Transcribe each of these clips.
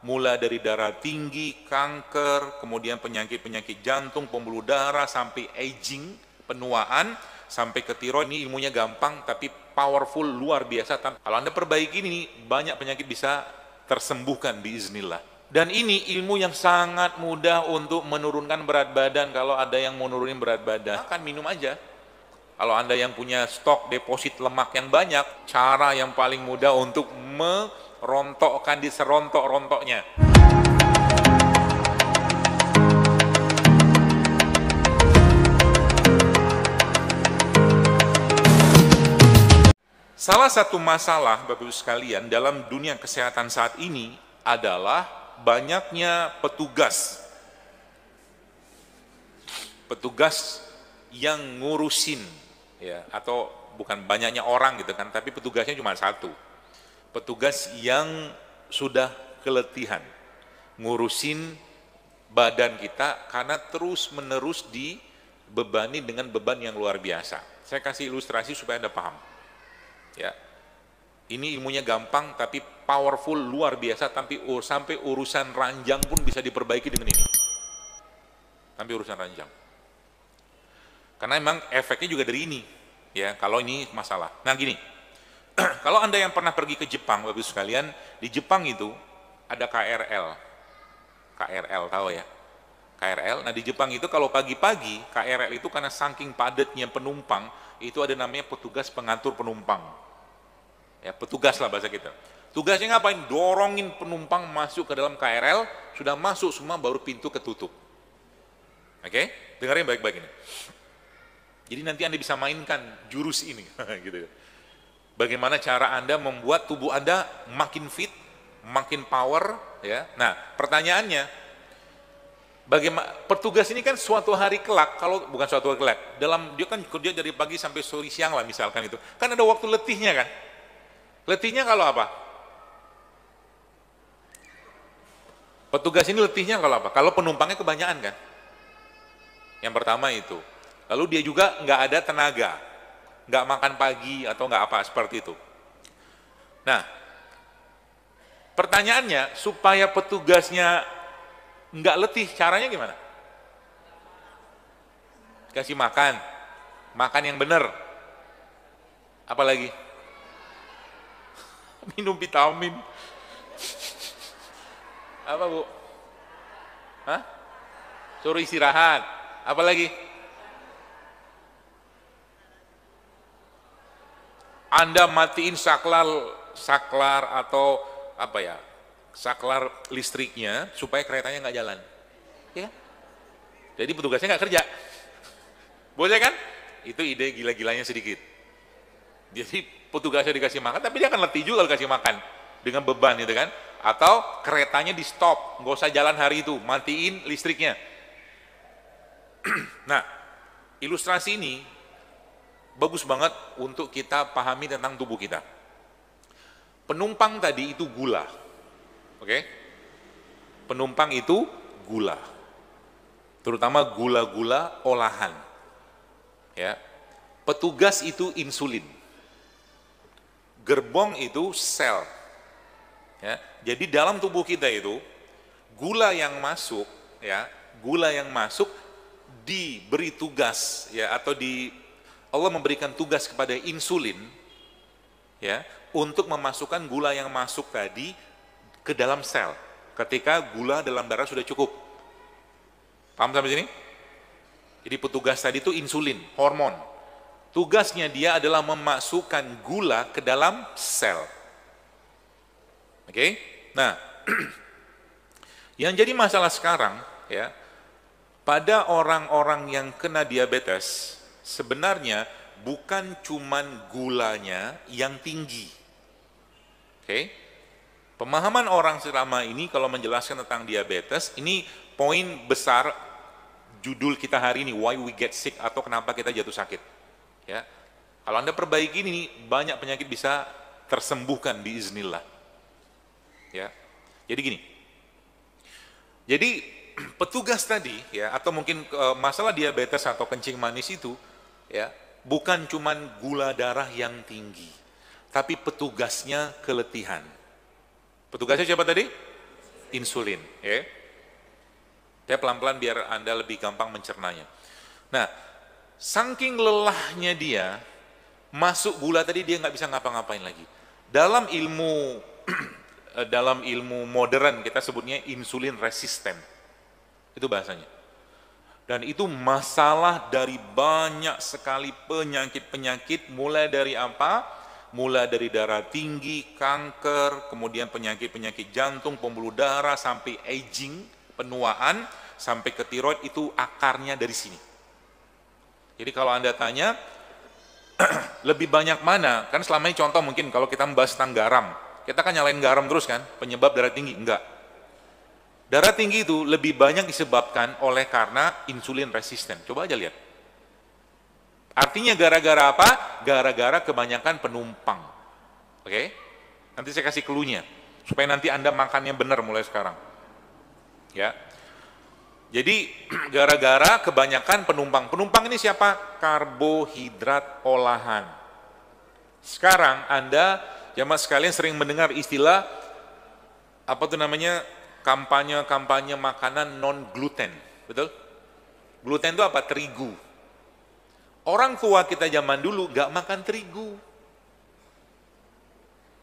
mulai dari darah tinggi, kanker, kemudian penyakit-penyakit jantung, pembuluh darah, sampai aging, penuaan, sampai ke tiroid. Ini ilmunya gampang tapi powerful, luar biasa. Kalau Anda perbaiki ini, banyak penyakit bisa tersembuhkan biiznillah. Dan ini ilmu yang sangat mudah untuk menurunkan berat badan. Kalau ada yang mau nurunin berat badan, makan, minum aja. Kalau Anda yang punya stok deposit lemak yang banyak, cara yang paling mudah untuk merontokkan di serontok-rontoknya. Salah satu masalah, Bapak Ibu sekalian, dalam dunia kesehatan saat ini adalah banyaknya petugas yang ngurusin, ya, atau bukan banyaknya orang gitu kan, tapi petugasnya cuma satu. Petugas yang sudah keletihan ngurusin badan kita karena terus-menerus dibebani dengan beban yang luar biasa. Saya kasih ilustrasi supaya Anda paham. Ya. Ini ilmunya gampang tapi powerful, luar biasa, tapi sampai urusan ranjang pun bisa diperbaiki dengan ini. Sampai urusan ranjang. Karena memang efeknya juga dari ini, ya, kalau ini masalah. Nah gini, kalau Anda yang pernah pergi ke Jepang, Bapak Ibu sekalian, di Jepang itu ada KRL. KRL tahu ya? KRL, nah di Jepang itu kalau pagi-pagi, KRL itu karena saking padatnya penumpang, itu ada namanya petugas pengatur penumpang. Ya, petugas lah bahasa kita. Tugasnya ngapain? Dorongin penumpang masuk ke dalam KRL, sudah masuk semua baru pintu ketutup. Oke? Dengarin baik-baik ini. Jadi nanti Anda bisa mainkan jurus ini, gitu. Bagaimana cara Anda membuat tubuh Anda makin fit, makin power, ya. Nah, pertanyaannya, bagaimana petugas ini kan suatu hari kelak, kalau bukan suatu hari kelak, dia kan kerja dari pagi sampai sore siang lah misalkan itu, kan ada waktu letihnya kan? Letihnya kalau apa? Petugas ini letihnya kalau apa? Kalau penumpangnya kebanyakan kan? Yang pertama itu. Lalu dia juga nggak ada tenaga, nggak makan pagi atau nggak apa seperti itu. Nah, pertanyaannya supaya petugasnya nggak letih, caranya gimana? Kasih makan yang benar. Apalagi? Minum vitamin. Apa Bu? Hah? Suruh istirahat. Apalagi? Anda matiin saklar atau apa ya, saklar listriknya supaya keretanya nggak jalan, ya. Jadi petugasnya nggak kerja, boleh kan? Itu ide gila-gilanya sedikit. Jadi petugasnya dikasih makan, tapi dia akan letih juga kalau dikasih makan dengan beban itu kan? Atau keretanya di stop, nggak usah jalan hari itu, matiin listriknya. Nah, ilustrasi ini bagus banget untuk kita pahami tentang tubuh kita. Penumpang tadi itu gula, oke? Penumpang itu gula, terutama gula-gula olahan. Ya, petugas itu insulin, gerbong itu sel. Ya, jadi dalam tubuh kita itu gula yang masuk, ya, gula yang masuk diberi tugas, ya, atau Allah memberikan tugas kepada insulin, ya, untuk memasukkan gula yang masuk tadi ke dalam sel ketika gula dalam darah sudah cukup. Paham sampai sini? Jadi petugas tadi itu insulin, hormon. Tugasnya dia adalah memasukkan gula ke dalam sel. Oke? Nah, yang jadi masalah sekarang, ya, pada orang-orang yang kena diabetes, sebenarnya bukan cuman gulanya yang tinggi. Oke? Pemahaman orang selama ini kalau menjelaskan tentang diabetes, ini poin besar judul kita hari ini, why we get sick, atau kenapa kita jatuh sakit. Ya. Kalau Anda perbaiki ini, banyak penyakit bisa tersembuhkan biiznillah. Ya. Jadi gini. Jadi petugas tadi, ya, atau mungkin masalah diabetes atau kencing manis itu, ya, bukan cuman gula darah yang tinggi, tapi petugasnya keletihan. Petugasnya siapa tadi? insulin. Ya. Saya pelan-pelan biar Anda lebih gampang mencernanya. Nah, saking lelahnya dia, masuk gula tadi dia nggak bisa ngapa-ngapain lagi. Dalam ilmu dalam ilmu modern kita sebutnya insulin resisten. Itu bahasanya. Dan itu masalah dari banyak sekali penyakit-penyakit, mulai dari apa? Mulai dari darah tinggi, kanker, kemudian penyakit-penyakit jantung, pembuluh darah, sampai aging, penuaan, sampai ke tiroid, itu akarnya dari sini. Jadi kalau Anda tanya, lebih banyak mana? Kan selama ini contoh mungkin kalau kita membahas tentang garam, kita kan nyalain garam terus kan, penyebab darah tinggi, enggak. Darah tinggi itu lebih banyak disebabkan oleh karena insulin resisten. Coba aja lihat. Artinya gara-gara apa? Gara-gara kebanyakan penumpang. Oke? Nanti saya kasih clue-nya, supaya nanti Anda makannya benar mulai sekarang. Ya. Jadi gara-gara kebanyakan penumpang. Penumpang ini siapa? Karbohidrat olahan. Sekarang Anda jamaah sekalian sering mendengar istilah apa tuh namanya, kampanye makanan non gluten, betul? Gluten itu apa? Terigu. Orang tua kita zaman dulu gak makan terigu.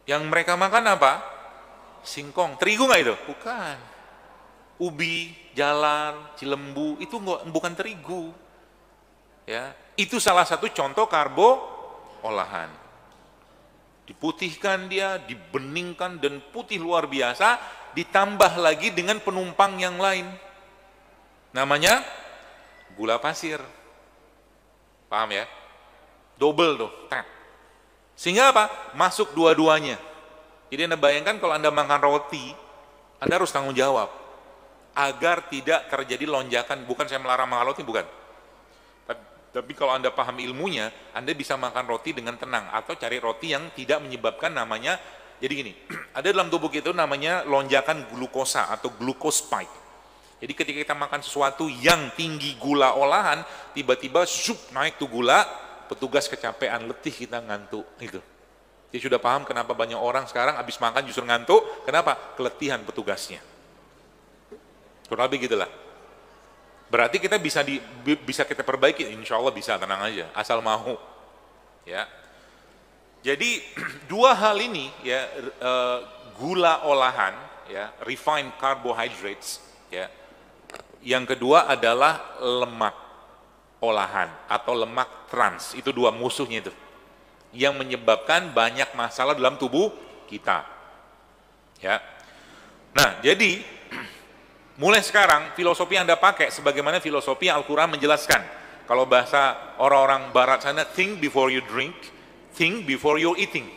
Yang mereka makan apa? Singkong. Terigu gak itu? Bukan. Ubi, jalar, cilembu, itu bukan terigu. Ya, itu salah satu contoh karbo olahan. Diputihkan dia, dibeningkan dan putih luar biasa, ditambah lagi dengan penumpang yang lain. Namanya gula pasir. Paham ya? Double tuh. Sehingga apa? Masuk dua-duanya. Jadi Anda bayangkan kalau Anda makan roti, Anda harus tanggung jawab agar tidak terjadi lonjakan. Bukan saya melarang makan roti, bukan. Tapi kalau Anda paham ilmunya, Anda bisa makan roti dengan tenang, atau cari roti yang tidak menyebabkan namanya, jadi gini, ada dalam tubuh kita namanya lonjakan glukosa atau glucose spike. Jadi ketika kita makan sesuatu yang tinggi gula olahan, tiba-tiba naik tuh gula, petugas kecapean, letih, kita ngantuk. Gitu. Jadi sudah paham kenapa banyak orang sekarang habis makan justru ngantuk, kenapa? Keletihan petugasnya. Kurang lebih gitulah. Berarti kita bisa kita perbaiki, insya Allah bisa, tenang aja, asal mau. Ya. Jadi dua hal ini ya, gula olahan, ya, refined carbohydrates, ya. Yang kedua adalah lemak olahan atau lemak trans. Itu dua musuhnya itu, yang menyebabkan banyak masalah dalam tubuh kita. Ya. Nah, jadi mulai sekarang filosofi yang Anda pakai sebagaimana filosofi Al-Quran menjelaskan. Kalau bahasa orang-orang barat sana, think before you drink, think before you eating.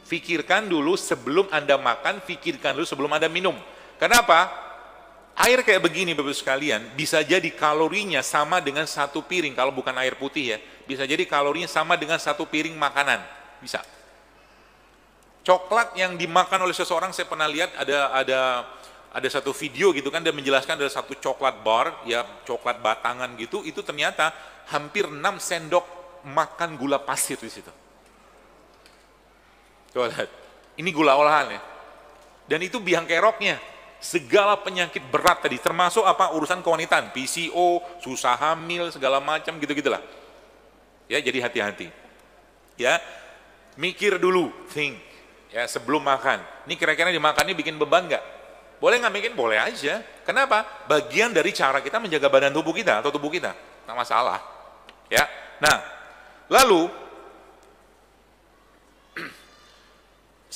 Fikirkan dulu sebelum Anda makan, fikirkan dulu sebelum Anda minum. Kenapa? Air kayak begini Bapak sekalian, bisa jadi kalorinya sama dengan satu piring, kalau bukan air putih ya, bisa jadi kalorinya sama dengan satu piring makanan, bisa. Coklat yang dimakan oleh seseorang, saya pernah lihat ada satu video gitu kan, dia menjelaskan ada satu coklat bar, ya coklat batangan gitu, itu ternyata hampir 6 sendok makan gula pasir di situ. Coba lihat, ini gula olahan ya, dan itu biang keroknya. Segala penyakit berat tadi, termasuk apa, urusan kewanitaan, PCO, susah hamil, segala macam gitu-gitulah. Ya, jadi hati-hati. Ya, mikir dulu, think, ya sebelum makan. Ini kira-kira dimakan ini bikin beban nggak? Boleh nggak bikin? Boleh aja. Kenapa? Bagian dari cara kita menjaga badan tubuh kita atau tubuh kita, nggak masalah. Ya, nah, lalu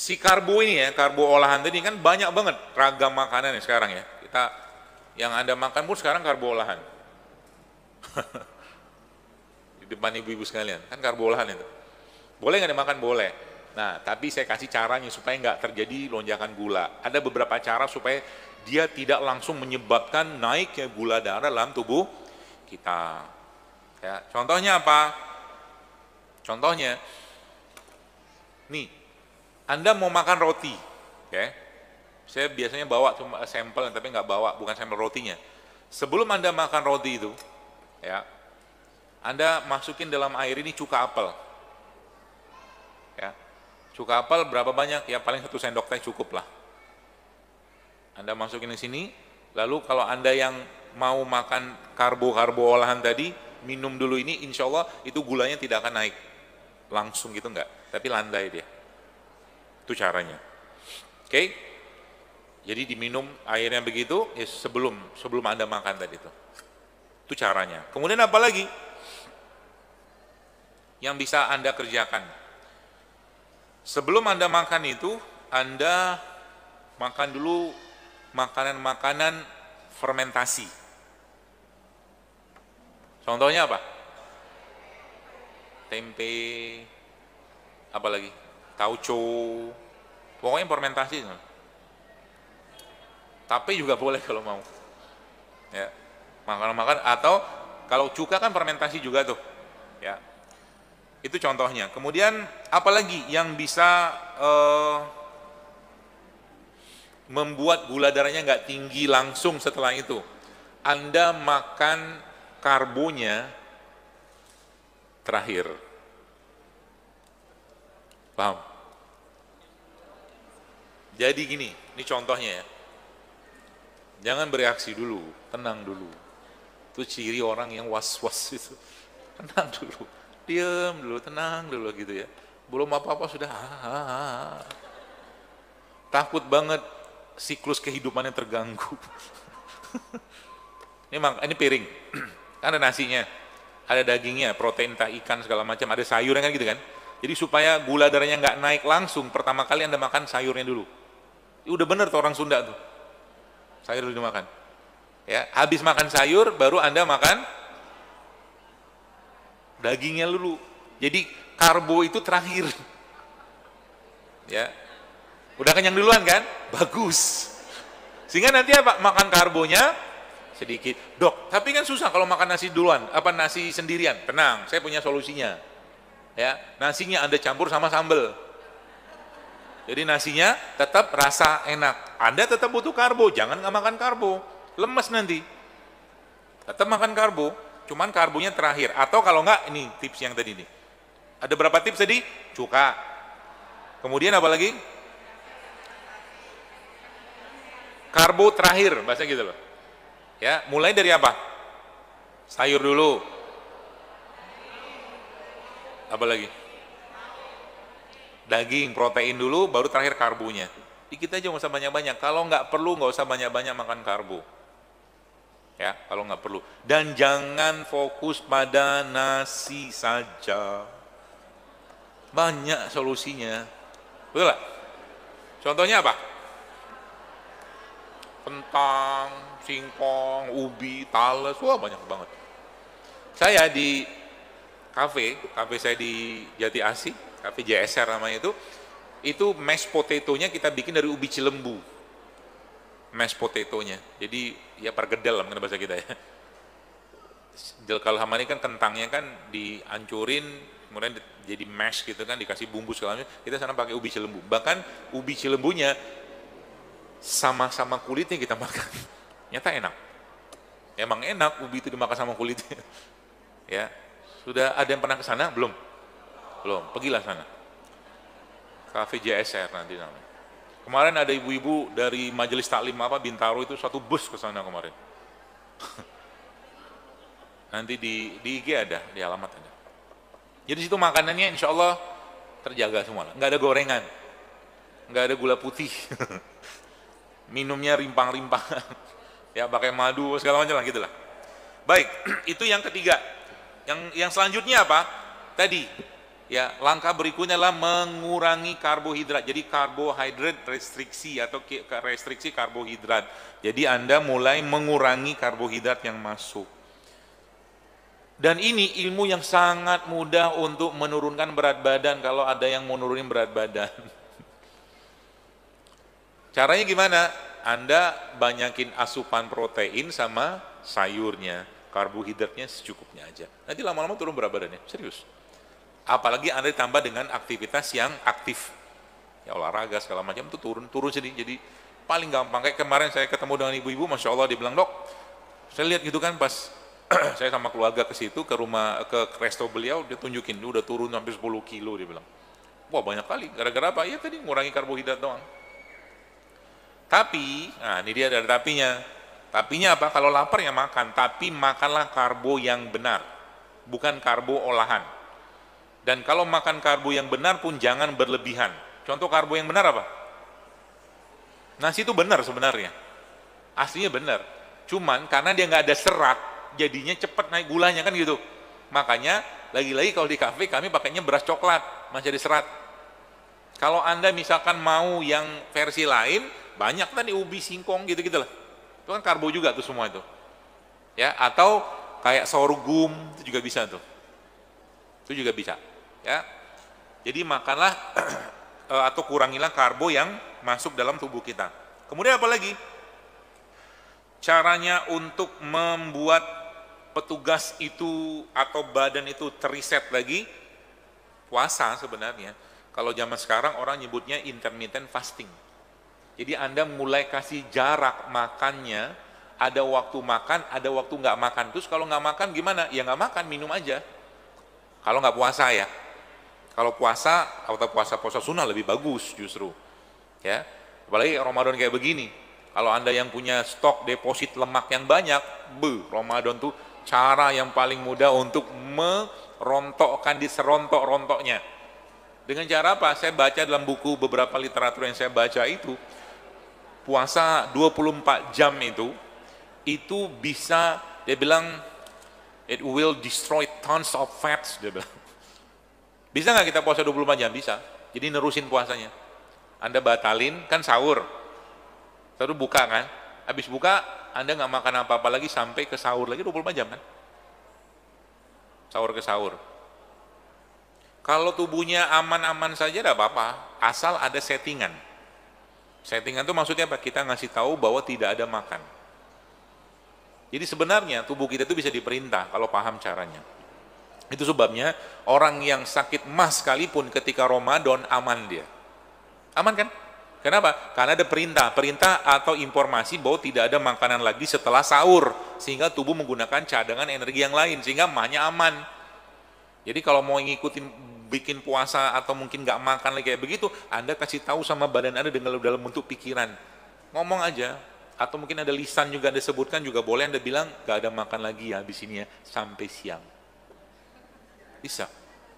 si karbo ini ya, karbo olahan tadi kan banyak banget ragam makanan ya sekarang ya. Kita yang Anda makan pun sekarang karbo olahan. Di depan ibu-ibu sekalian, kan karbo olahan itu. Boleh nggak dimakan? Boleh. Nah, tapi saya kasih caranya supaya nggak terjadi lonjakan gula. Ada beberapa cara supaya dia tidak langsung menyebabkan naiknya gula darah dalam tubuh kita. Ya, contohnya apa? Contohnya, nih, Anda mau makan roti, okay? Saya biasanya bawa cuma sampel, tapi nggak bawa, bukan sampel rotinya. Sebelum Anda makan roti itu, ya, Anda masukin dalam air ini cuka apel, ya, cuka apel berapa banyak? Ya paling 1 sendok teh cukup lah. Anda masukin ke sini, lalu kalau Anda yang mau makan karbo-karbo olahan tadi, minum dulu ini, insya Allah itu gulanya tidak akan naik. Langsung gitu enggak, tapi landai dia. Itu caranya. Oke? Jadi diminum airnya begitu, ya sebelum Anda makan tadi itu. Itu caranya. Kemudian apa lagi yang bisa Anda kerjakan? Sebelum Anda makan itu, Anda makan dulu makanan-makanan fermentasi. Contohnya apa? Tempe, apa lagi? Tauco, pokoknya fermentasi. Tape juga boleh kalau mau. Ya, makan atau kalau cuka kan fermentasi juga tuh. Ya, itu contohnya. Kemudian apalagi yang bisa membuat gula darahnya nggak tinggi langsung setelah itu? Anda makan karbonya terakhir. Paham? Jadi gini, ini contohnya ya. Jangan bereaksi dulu, tenang dulu. Itu ciri orang yang was-was itu. Tenang dulu, diam dulu, tenang dulu gitu ya. Belum apa-apa sudah takut banget siklus kehidupannya terganggu. Ini piring, kan ada nasinya, ada dagingnya, protein entah ikan segala macam, ada sayurnya kan gitu kan. Jadi supaya gula darahnya nggak naik langsung, pertama kali Anda makan sayurnya dulu. Udah bener tuh orang Sunda tuh, sayur dulu dimakan. Ya, habis makan sayur baru Anda makan dagingnya dulu. Jadi karbo itu terakhir. Ya, udah kenyang duluan kan? Bagus. Sehingga nanti apa? Makan karbonya sedikit. Dok, tapi kan susah kalau makan nasi duluan, apa nasi sendirian? Tenang, saya punya solusinya. Ya, nasinya Anda campur sama sambal. Jadi nasinya tetap rasa enak. Anda tetap butuh karbo, jangan nggak makan karbo, lemes nanti. Tetap makan karbo, cuman karbonya terakhir. Atau kalau nggak, ini tips yang tadi nih. Ada berapa tips tadi? Cuka. Kemudian apa lagi? Karbo terakhir, bahasa gitu loh. Ya, mulai dari apa? Sayur dulu. Apa lagi? Daging, protein dulu, baru terakhir karbonya. Dikit aja, nggak usah banyak-banyak. Kalau nggak perlu, nggak usah banyak-banyak makan karbo. Ya, kalau nggak perlu. Dan jangan fokus pada nasi saja. Banyak solusinya. Betul nggak? Contohnya apa? Kentang, singkong, ubi, talas, wah banyak banget. Saya di kafe saya di Jati Asih, kafe JSR namanya itu mashed potato-nya kita bikin dari ubi Cilembu. Mashed potato-nya, jadi ya pergedel lah bahasa kita ya. Kalau sama ini kan kentangnya kan dihancurin, kemudian jadi mash gitu kan, dikasih bumbu segala macam. Kita sana pakai ubi Cilembu. Bahkan ubi Cilembunya sama-sama kulitnya kita makan. Nyata enak. Emang enak ubi itu dimakan sama kulitnya. Ya. Sudah ada yang pernah ke sana? Belum? Belum. Pergilah sana. Cafe JSR nanti namanya. Kemarin ada ibu-ibu dari Majelis Taklim Bintaro itu satu bus ke sana kemarin. Nanti di IG ada, di alamat ada. Jadi situ makanannya insya Allah terjaga semua. Nggak ada gorengan. Nggak ada gula putih. Minumnya rimpang-rimpang. Ya pakai madu segala macam lah gitulah. Baik, itu yang ketiga. Yang selanjutnya apa? Tadi ya, langkah berikutnya adalah mengurangi karbohidrat. Jadi karbohidrat restriksi atau restriksi karbohidrat. Jadi Anda mulai mengurangi karbohidrat yang masuk. Dan ini ilmu yang sangat mudah untuk menurunkan berat badan kalau ada yang mau nurunin berat badan. Caranya gimana? Anda banyakin asupan protein sama sayurnya. Karbohidratnya secukupnya aja. Nanti lama-lama turun berat badannya, serius. Apalagi Anda ditambah dengan aktivitas yang aktif. Ya olahraga segala macam itu turun sedikit. Jadi paling gampang. Kayak kemarin saya ketemu dengan ibu-ibu, Masya Allah, dia bilang, dok, saya lihat gitu kan pas saya sama keluarga ke situ, ke rumah, ke resto beliau, dia tunjukin, dia udah turun hampir 10 kilo, dia bilang. Wah banyak kali, gara-gara apa? Ya tadi ngurangi karbohidrat doang. Tapi, nah ini dia ada tapinya. Tapinya apa? Kalau lapar ya makan, tapi makanlah karbo yang benar, bukan karbo olahan. Dan kalau makan karbo yang benar pun jangan berlebihan. Contoh karbo yang benar apa? Nasi itu benar sebenarnya, aslinya benar. Cuman karena dia nggak ada serat, jadinya cepat naik gulanya kan gitu. Makanya lagi-lagi kalau di kafe kami pakainya beras coklat, masih ada serat. Kalau Anda misalkan mau yang versi lain, banyak tadi ubi, singkong gitu-gitu lah. Itu kan karbo juga tuh semua itu. Ya, atau kayak sorghum itu juga bisa tuh. Itu juga bisa, ya. Jadi makanlah atau kurangilah karbo yang masuk dalam tubuh kita. Kemudian apa lagi? Caranya untuk membuat petugas itu atau badan itu teriset lagi, puasa sebenarnya. Kalau zaman sekarang orang nyebutnya intermittent fasting. Jadi Anda mulai kasih jarak makannya, ada waktu makan, ada waktu nggak makan. Terus kalau nggak makan gimana? Ya nggak makan, minum aja. Kalau nggak puasa ya. Kalau puasa atau puasa sunnah lebih bagus justru. Ya, apalagi Ramadan kayak begini. Kalau Anda yang punya stok deposit lemak yang banyak, Ramadan tuh cara yang paling mudah untuk merontokkan di serontok-rontoknya. Dengan cara apa? Saya baca dalam buku beberapa literatur yang saya baca itu, puasa 24 jam itu bisa, dia bilang, it will destroy tons of fats, dia bilang. Bisa nggak kita puasa 24 jam? Bisa. Jadi nerusin puasanya. Anda batalin, kan sahur. Terus buka kan? Habis buka, Anda nggak makan apa-apa lagi sampai ke sahur lagi 24 jam kan? Sahur ke sahur. Kalau tubuhnya aman-aman saja tidak apa-apa, asal ada settingan. Settingan itu maksudnya apa? Kita ngasih tahu bahwa tidak ada makan. Jadi sebenarnya tubuh kita itu bisa diperintah kalau paham caranya. Itu sebabnya orang yang sakit MAS sekalipun ketika Ramadan aman dia. Aman kan? Kenapa? Karena ada perintah atau informasi bahwa tidak ada makanan lagi setelah sahur, sehingga tubuh menggunakan cadangan energi yang lain, sehingga mahnya aman. Jadi kalau mau ngikutin bikin puasa atau mungkin nggak makan lagi kayak begitu, Anda kasih tahu sama badan Anda dengan dalam bentuk pikiran, ngomong aja, atau mungkin ada lisan juga Anda sebutkan juga boleh, Anda bilang nggak ada makan lagi ya di sini ya sampai siang. Bisa.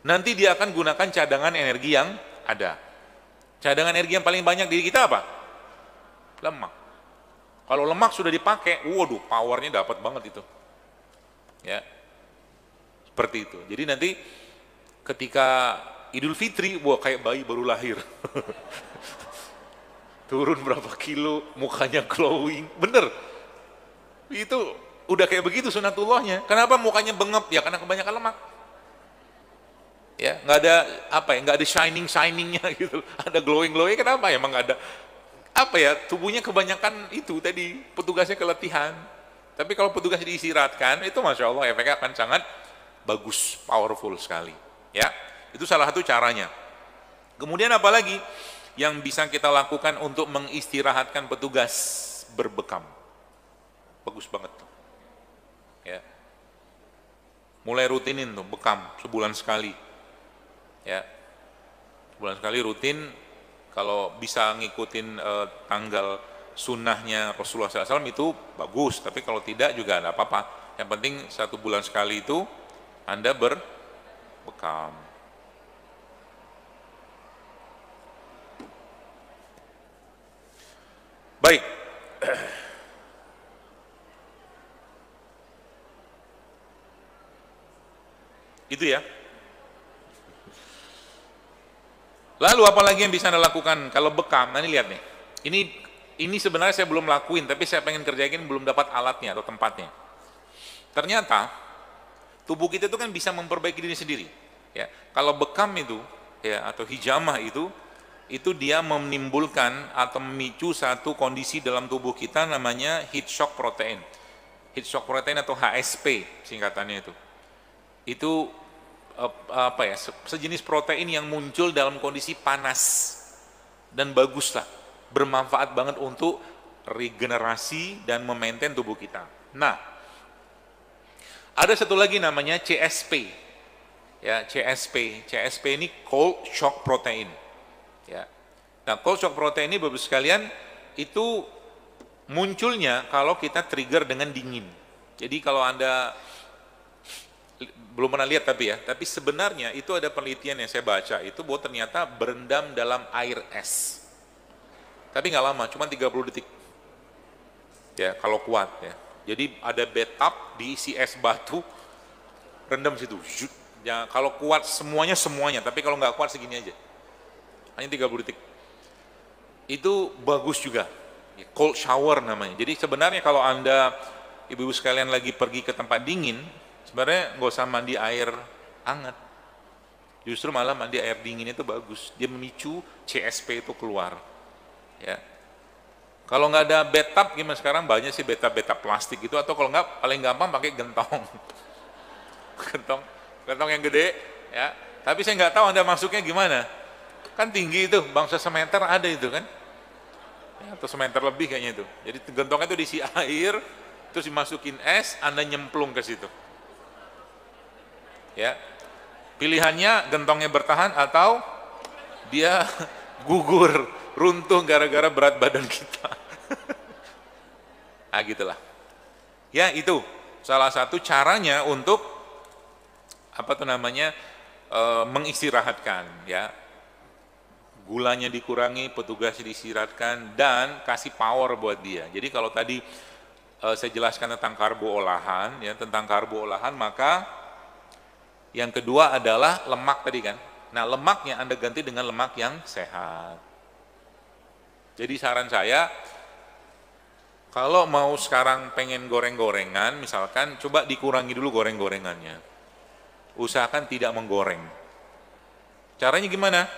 Nanti dia akan gunakan cadangan energi yang ada. Cadangan energi yang paling banyak diri kita apa? Lemak. Kalau lemak sudah dipakai, waduh, powernya dapat banget itu. Ya, seperti itu. Jadi nanti ketika Idul Fitri, wah kayak bayi baru lahir. Turun berapa kilo, mukanya glowing. Bener. Itu udah kayak begitu sunatullahnya. Kenapa mukanya bengep? Ya karena kebanyakan lemak. Ya, nggak ada apa ya, nggak ada shiningnya gitu, ada glowing kenapa ya? Emang nggak ada apa ya, tubuhnya kebanyakan itu tadi petugasnya keletihan. Tapi kalau petugasnya diistirahatkan, itu masya Allah efeknya akan sangat bagus, powerful sekali. Ya, itu salah satu caranya. Kemudian apa lagi yang bisa kita lakukan untuk mengistirahatkan petugas? Berbekam, bagus banget tuh. Ya, mulai rutinin tuh bekam sebulan sekali. Ya, bulan sekali rutin. Kalau bisa ngikutin tanggal sunnahnya Rasulullah SAW itu bagus, tapi kalau tidak juga tidak apa-apa. Yang penting 1 bulan sekali itu Anda berbekam. Baik. Itu ya. Lalu apalagi yang bisa Anda lakukan kalau bekam? Nah ini lihat nih, ini sebenarnya saya belum lakuin, tapi saya pengen kerjain, belum dapat alatnya atau tempatnya. Ternyata tubuh kita itu kan bisa memperbaiki diri sendiri. Ya, kalau bekam itu, ya atau hijamah itu dia menimbulkan atau memicu satu kondisi dalam tubuh kita namanya heat shock protein. Heat shock protein atau HSP singkatannya itu. Itu apa ya, sejenis protein yang muncul dalam kondisi panas dan baguslah, bermanfaat banget untuk regenerasi dan memaintain tubuh kita. Nah, ada satu lagi namanya CSP. Ya, CSP ini cold shock protein. Ya. Nah, cold shock protein ini Bapak sekalian itu munculnya kalau kita trigger dengan dingin. Jadi kalau Anda belum pernah lihat tapi sebenarnya itu ada penelitian yang saya baca itu bahwa ternyata berendam dalam air es. Tapi nggak lama, cuma 30 detik. Ya, kalau kuat ya. Jadi ada bathtub diisi es batu, rendam situ. Ya, kalau kuat semuanya, tapi kalau nggak kuat segini aja. Hanya 30 detik. Itu bagus juga. Cold shower namanya. Jadi sebenarnya kalau Anda, ibu-ibu sekalian lagi pergi ke tempat dingin, sebenarnya nggak usah mandi air hangat. Justru malah mandi air dingin itu bagus. Dia memicu CSP itu keluar. Ya. Kalau nggak ada bathtub, gimana sekarang banyak sih bathtub plastik itu, atau kalau nggak paling gampang pakai gentong. gentong yang gede, ya. Tapi saya nggak tahu Anda masuknya gimana. Kan tinggi itu, bangsa semeter ada itu kan, ya, atau semeter lebih kayaknya itu. Jadi gentongnya itu diisi air, terus dimasukin es, Anda nyemplung ke situ. Ya, pilihannya gentongnya bertahan atau dia gugur, runtuh gara-gara berat badan kita. Nah gitulah. Ya itu salah satu caranya untuk mengistirahatkan ya. Gulanya dikurangi, petugas diistirahatkan dan kasih power buat dia. Jadi kalau tadi saya jelaskan tentang karbo olahan ya, maka yang kedua adalah lemak tadi kan. Nah, lemaknya Anda ganti dengan lemak yang sehat. Jadi saran saya, kalau mau sekarang pengen goreng-gorengan, misalkan coba dikurangi dulu goreng-gorengannya. Usahakan tidak menggoreng. Caranya gimana?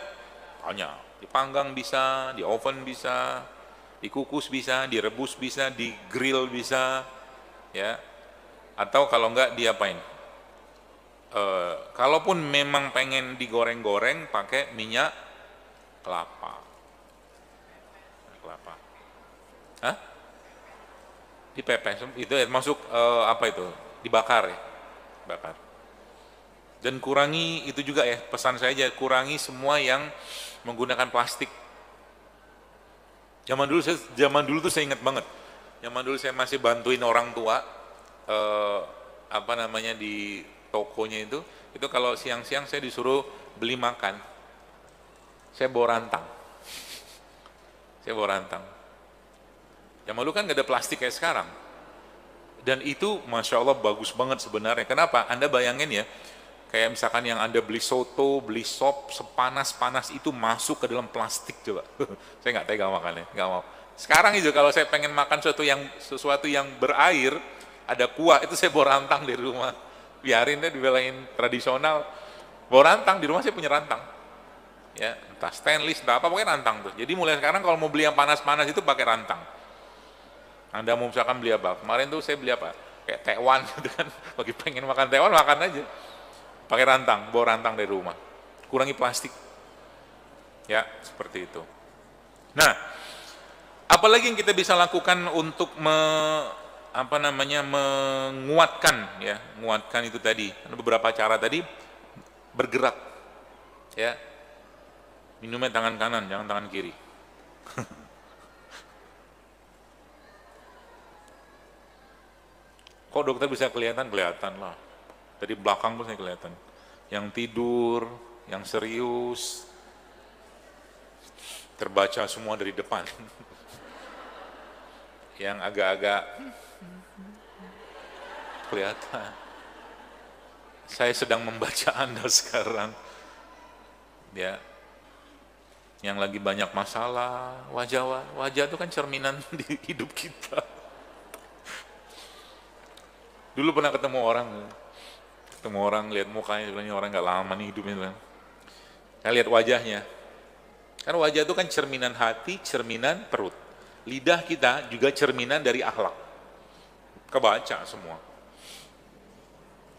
Hanya dipanggang bisa, di oven bisa, dikukus bisa, direbus bisa, di grill bisa, ya. Atau kalau enggak diapain? Kalaupun memang pengen digoreng-goreng, pakai minyak kelapa. Hah? Dipepes, itu masuk dibakar ya, bakar. Dan kurangi itu juga ya, pesan saya aja, kurangi semua yang menggunakan plastik. Zaman dulu tuh saya ingat banget. Zaman dulu saya masih bantuin orang tua, di tokonya itu kalau siang-siang saya disuruh beli makan, saya bawa rantang. Zaman dulu kan nggak ada plastik kayak sekarang. Dan itu Masya Allah bagus banget sebenarnya. Kenapa? Anda bayangin ya, kayak misalkan yang Anda beli soto, beli sop, sepanas-panas itu masuk ke dalam plastik coba. Saya nggak tega makannya, nggak mau. Sekarang itu kalau saya pengen makan sesuatu yang berair, ada kuah, itu saya bawa rantang dari rumah. Biarin deh dibelain tradisional. Bawa rantang, di rumah saya punya rantang. Ya, entah stainless, entah apa, pokoknya rantang tuh. Jadi mulai sekarang kalau mau beli yang panas-panas itu pakai rantang. Anda mau misalkan beli apa? Kemarin tuh saya beli apa? Kayak tekwan gitu kan. Bagi pengen makan tekwan, makan aja. Pakai rantang, bawa rantang dari rumah. Kurangi plastik. Ya, seperti itu. Nah, apalagi yang kita bisa lakukan untuk menguatkan itu tadi. Ada beberapa cara tadi, bergerak. Ya. Minumnya tangan kanan, jangan tangan kiri. Kok dokter bisa kelihatan? Kelihatan lah. Dari belakang pun saya kelihatan. Yang tidur, yang serius, terbaca semua dari depan. Yang agak-agak kelihatan. Saya sedang membaca Anda sekarang. Ya. Yang lagi banyak masalah, wajah itu kan cerminan di hidup kita. Dulu pernah ketemu orang lihat mukanya, sebenarnya orang nggak lama nih hidupnya. Saya lihat wajahnya, kan wajah itu kan cerminan hati, cerminan perut. Lidah kita juga cerminan dari akhlak. Kebaca semua.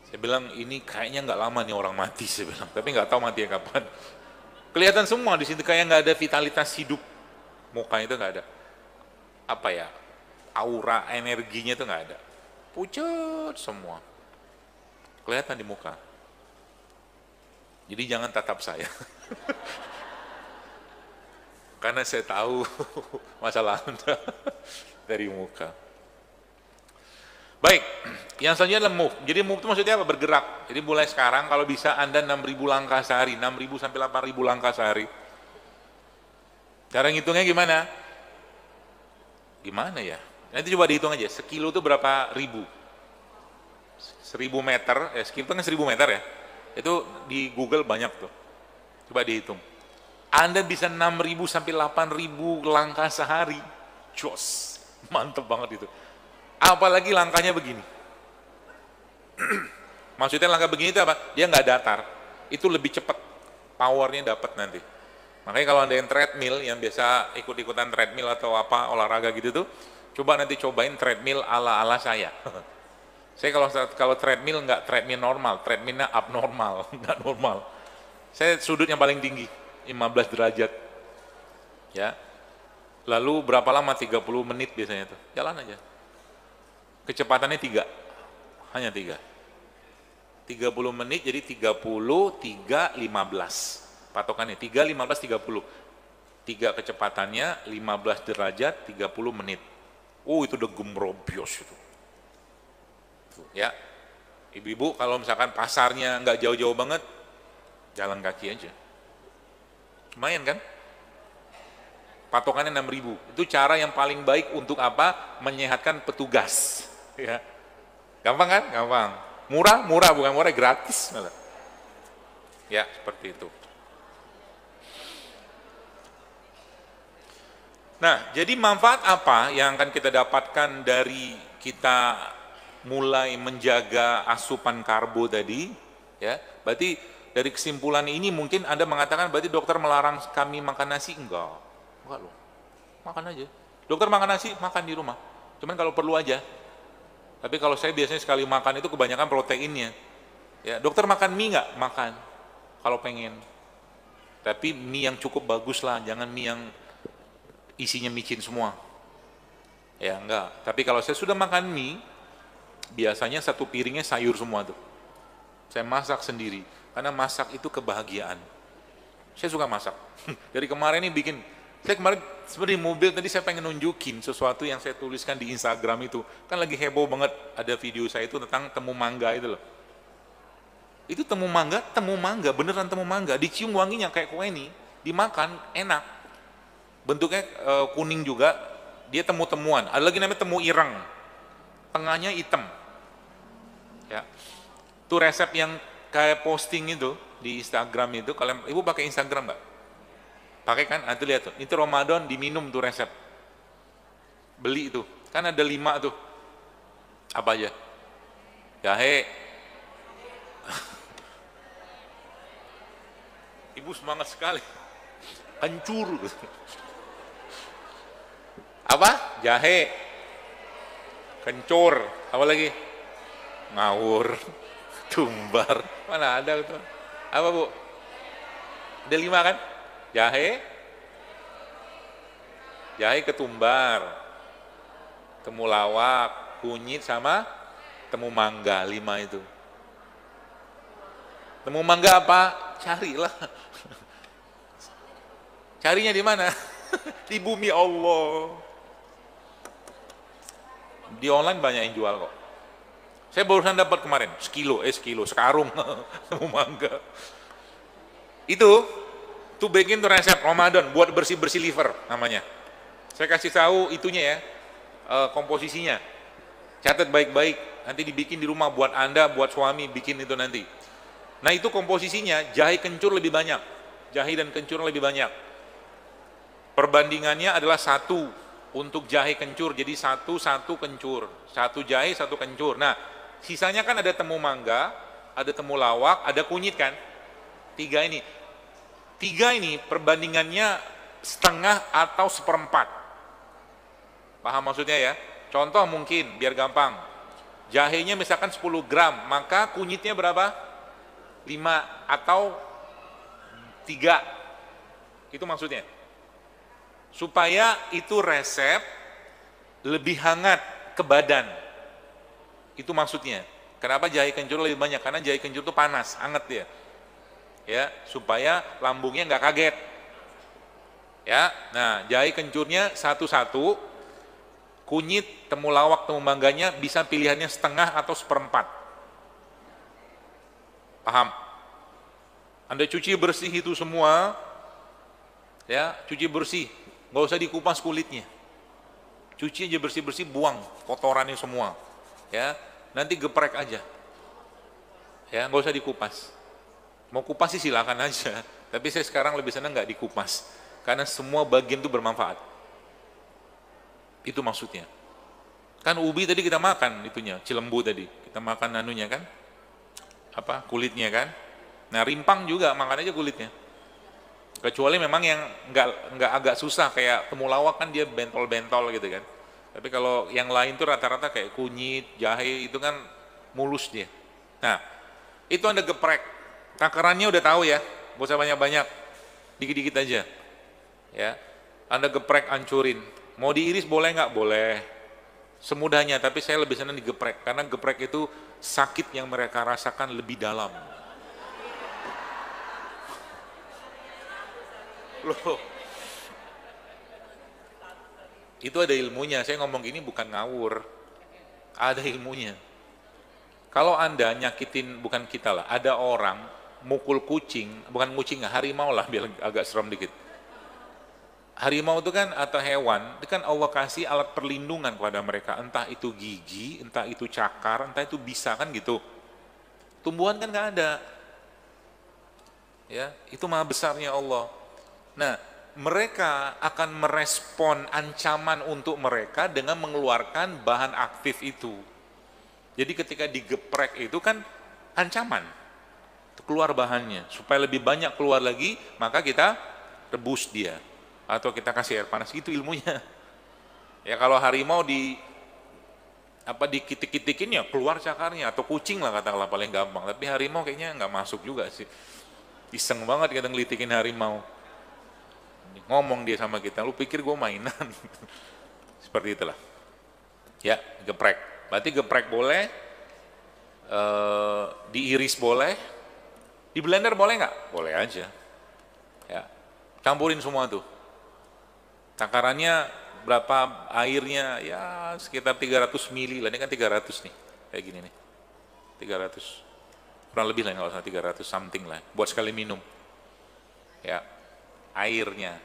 Saya bilang ini kayaknya nggak lama nih orang mati, saya bilang, tapi nggak tahu matinya kapan. Kelihatan semua di situ kayak nggak ada vitalitas hidup, mukanya itu nggak ada. Aura energinya itu nggak ada. Pucat semua, kelihatan di muka. Jadi jangan tatap saya. karena saya tahu masalah Anda dari muka. Baik, yang selanjutnya adalah move. Jadi move itu maksudnya apa? Bergerak. Jadi mulai sekarang kalau bisa Anda 6.000 langkah sehari, 6.000 sampai 8.000 langkah sehari. Cara ngitungnya gimana? Gimana ya? Nanti coba dihitung aja, sekilo itu berapa ribu? 1.000 meter, sekilo kan 1.000 meter ya. Itu di Google banyak tuh. Coba dihitung. Anda bisa 6.000 sampai 8.000 langkah sehari. Jos, mantep banget itu. Apalagi langkahnya begini. Maksudnya langkah begini itu apa? Dia nggak datar. Itu lebih cepat. Powernya dapat nanti. Makanya kalau Anda yang treadmill, yang biasa ikut-ikutan treadmill atau apa, olahraga gitu tuh, coba nanti cobain treadmill ala-ala saya. Saya kalau treadmill nggak treadmill normal, treadmillnya abnormal, nggak normal. Saya sudut yang paling tinggi, 15 derajat. Ya. Lalu berapa lama? 30 menit biasanya tuh. Jalan aja. Kecepatannya 3, hanya 3. 30 menit jadi 30, 3, 15. Patokannya 3, 15, 30. 3 kecepatannya, 15 derajat, 30 menit. Oh itu udah gemrobios itu. Ya, ibu-ibu kalau misalkan pasarnya nggak jauh-jauh banget, jalan kaki aja. Lumayan kan? Patokannya 6.000. Itu cara yang paling baik untuk apa? Menyehatkan petugas. Ya. Gampang kan? Gampang. Murah, bukan murah, gratis malah. Ya, seperti itu. Nah, jadi manfaat apa yang akan kita dapatkan dari kita mulai menjaga asupan karbo tadi? Ya, berarti dari kesimpulan ini mungkin Anda mengatakan berarti dokter melarang kami makan nasi? Enggak loh. Makan aja. Dokter makan nasi, makan di rumah. Cuman kalau perlu aja. Tapi kalau saya biasanya sekali makan itu kebanyakan proteinnya. Ya, dokter makan mie nggak? Makan. Kalau pengen. Tapi mie yang cukup bagus lah, jangan mie yang isinya micin semua. Ya enggak. Tapi kalau saya sudah makan mie, biasanya satu piringnya sayur semua tuh. Saya masak sendiri. Karena masak itu kebahagiaan. Saya suka masak. Dari kemarin ini bikin, saya kemarin sebenarnya di mobil tadi saya pengen nunjukin sesuatu yang saya tuliskan di Instagram itu. Kan lagi heboh banget ada video saya itu tentang temu mangga itu loh. Itu temu mangga, beneran temu mangga. Dicium wanginya kayak kue ini, dimakan enak. Bentuknya kuning juga, dia temu-temuan. Ada lagi namanya temu ireng. Tengahnya hitam. Ya. Itu resep yang kayak posting itu di Instagram itu. Kalau ibu pakai Instagram nggak? Pakai kan? Nanti lihat tuh. Itu Ramadan diminum tuh resep. Beli itu. Kan ada 5 tuh. Apa aja? Jahe. Ibu semangat sekali. Kencur. Apa? Jahe. Kencur. Apa lagi? Ngawur. Tumbar. Mana ada itu? Apa bu? Ada 5 kan? Jahe, ketumbar, temulawak, kunyit sama temu mangga, 5 itu. Temu mangga apa? Carilah. Carinya di mana? Di bumi Allah. Di online banyak yang jual kok. Saya barusan dapat kemarin, sekilo, sekarung temu mangga. Itu bikin tuh resep Ramadan buat bersih-bersih liver namanya. Saya kasih tahu itunya ya, komposisinya. Catat baik-baik, nanti dibikin di rumah buat Anda, buat suami bikin itu nanti. Nah itu komposisinya, jahe kencur lebih banyak. Jahe dan kencur lebih banyak. Perbandingannya adalah 1 untuk jahe kencur, jadi 1 kencur. 1 jahe, 1 kencur. Nah, sisanya kan ada temu mangga, ada temu lawak, ada kunyit kan? 3 ini. 3 ini perbandingannya setengah atau 1/4. Paham maksudnya ya? Contoh mungkin, biar gampang. Jahenya misalkan 10 gram, maka kunyitnya berapa? 5 atau 3. Itu maksudnya. Supaya itu resep lebih hangat ke badan. Itu maksudnya. Kenapa jahe kencur lebih banyak? Karena jahe kencur itu panas, hangat dia. Ya, supaya lambungnya nggak kaget. Ya, nah jahe kencurnya satu-satu, kunyit, temulawak, temu mangganya bisa pilihannya setengah atau seperempat. Paham? Anda cuci bersih itu semua, ya, cuci bersih, nggak usah dikupas kulitnya. Cuci aja bersih-bersih, buang kotorannya semua. Ya, nanti geprek aja. Ya, nggak usah dikupas. Mau kupas sih silakan aja, tapi saya sekarang lebih senang nggak dikupas. Karena semua bagian itu bermanfaat. Itu maksudnya. Kan ubi tadi kita makan itunya, cilembu tadi. Kita makan anunya kan? Apa? Kulitnya kan? Nah, rimpang juga makan aja kulitnya. Kecuali memang yang nggak agak susah kayak temulawak kan dia bentol-bentol gitu kan. Tapi kalau yang lain tuh rata-rata kayak kunyit, jahe itu kan mulus dia. Nah, itu Anda geprek. Takarannya udah tahu ya, nggak usah banyak-banyak. Dikit-dikit aja. Ya, Anda geprek, hancurin. Mau diiris boleh nggak? Boleh. Semudahnya, tapi saya lebih senang digeprek karena geprek itu sakit yang mereka rasakan lebih dalam. Loh, itu ada ilmunya. Saya ngomong ini bukan ngawur, ada ilmunya. Kalau Anda nyakitin, bukan kita lah, ada orang mukul kucing, bukan kucing, harimau lah biar agak serem dikit. Harimau itu kan atau hewan, itu kan Allah kasih alat perlindungan kepada mereka, entah itu gigi, entah itu cakar, entah itu bisa kan gitu. Tumbuhan kan nggak ada. Ya, itu maha besarnya Allah. Nah, mereka akan merespon ancaman untuk mereka dengan mengeluarkan bahan aktif itu. Jadi ketika digeprek itu kan ancaman, keluar bahannya, supaya lebih banyak keluar lagi, maka kita rebus dia. Atau kita kasih air panas, itu ilmunya. Ya kalau harimau dikitik-kitikin ya keluar cakarnya, atau kucing lah katakanlah paling gampang. Tapi harimau kayaknya nggak masuk juga sih. Iseng banget kita ngelitikin harimau. Ngomong dia sama kita, lu pikir gue mainan? Seperti itulah. Ya, geprek. Berarti geprek boleh, diiris boleh, di blender boleh nggak? Boleh aja. Ya, campurin semua tuh. Takarannya berapa airnya? Ya sekitar 300 mili lah, ini kan 300 nih, kayak gini nih, 300, kurang lebih lah nggak usah 300 something lah, buat sekali minum. Ya, airnya,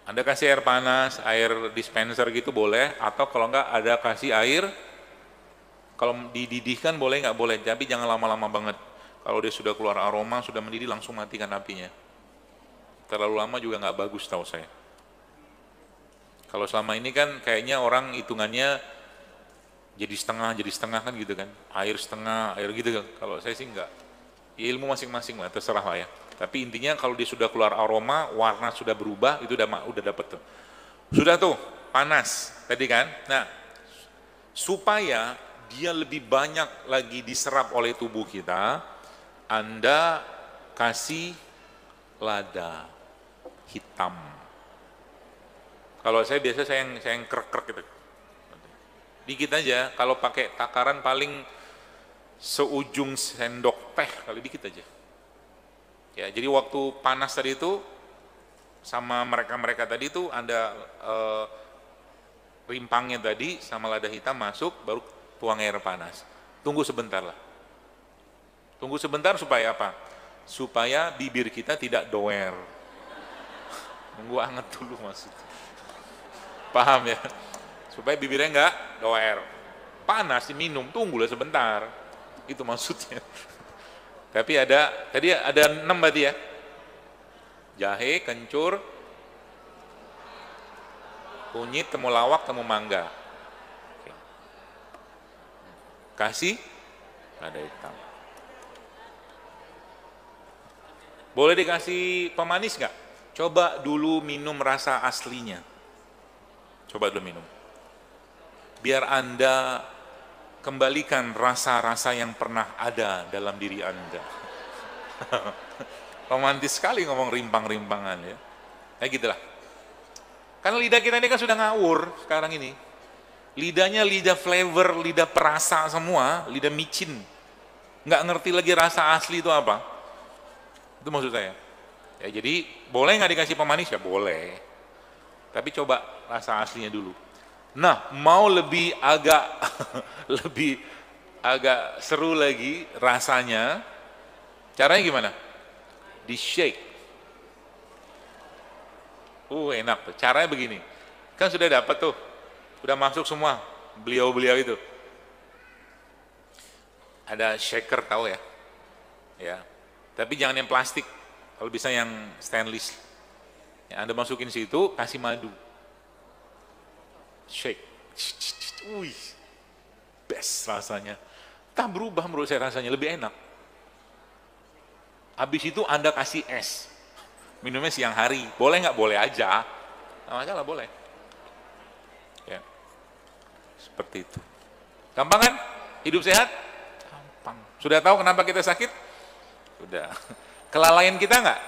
Anda kasih air panas, air dispenser gitu boleh, atau kalau nggak ada kasih air, kalau dididihkan boleh nggak boleh, tapi jangan lama-lama banget. Kalau dia sudah keluar aroma, sudah mendidih langsung matikan apinya. Terlalu lama juga nggak bagus tahu saya. Kalau selama ini kan kayaknya orang hitungannya jadi setengah kan gitu kan, air setengah, air gitu kan. Kalau saya sih enggak, ya, ilmu masing-masing lah, terserah lah ya. Tapi intinya kalau dia sudah keluar aroma, warna sudah berubah, itu udah dapet tuh. Sudah tuh, panas tadi kan. Nah, supaya dia lebih banyak lagi diserap oleh tubuh kita, Anda kasih lada hitam. Kalau saya biasa saya yang krek-krek gitu. Dikit aja, kalau pakai takaran paling seujung sendok teh kali, dikit aja. Ya, jadi waktu panas tadi itu sama mereka tadi itu Anda rimpangnya tadi sama lada hitam masuk, baru tuang air panas. Tunggu sebentar lah. Tunggu sebentar supaya apa? Supaya bibir kita tidak doer. Nunggu anget dulu maksudnya. Paham ya? Supaya bibirnya enggak doer. Panas diminum, tunggulah sebentar. Itu maksudnya. Tapi tadi ada 6 berarti ya. Jahe, kencur, kunyit, temulawak, temu mangga. Oke. Kasih lada hitam. Boleh dikasih pemanis nggak? Coba dulu minum rasa aslinya. Coba dulu minum. Biar Anda kembalikan rasa-rasa yang pernah ada dalam diri Anda. Romantis sekali ngomong rimpang-rimpangan ya. Kayak gitulah. Karena lidah kita ini kan sudah ngawur sekarang ini. Lidahnya lidah flavor, lidah perasa semua, lidah micin. Nggak ngerti lagi rasa asli itu apa. Itu maksud saya. Ya, jadi boleh nggak dikasih pemanis? Ya boleh. Tapi coba rasa aslinya dulu. Nah, mau lebih agak lebih agak seru lagi rasanya, caranya gimana? Di shake. Enak tuh. Caranya begini. Kan sudah dapat tuh. Udah masuk semua beliau-beliau itu. Ada shaker tahu ya? Ya. Tapi jangan yang plastik. Kalau bisa yang stainless. Ya, Anda masukin situ, kasih madu. Shake. Wih. Best rasanya. Tak berubah menurut saya rasanya, lebih enak. Habis itu Anda kasih es. Minumnya siang hari. Boleh nggak? Boleh aja. Nggak masalah, boleh. Ya. Seperti itu. Gampang kan? Hidup sehat? Gampang. Sudah tahu kenapa kita sakit? Sudah. Kelalaian kita nggak?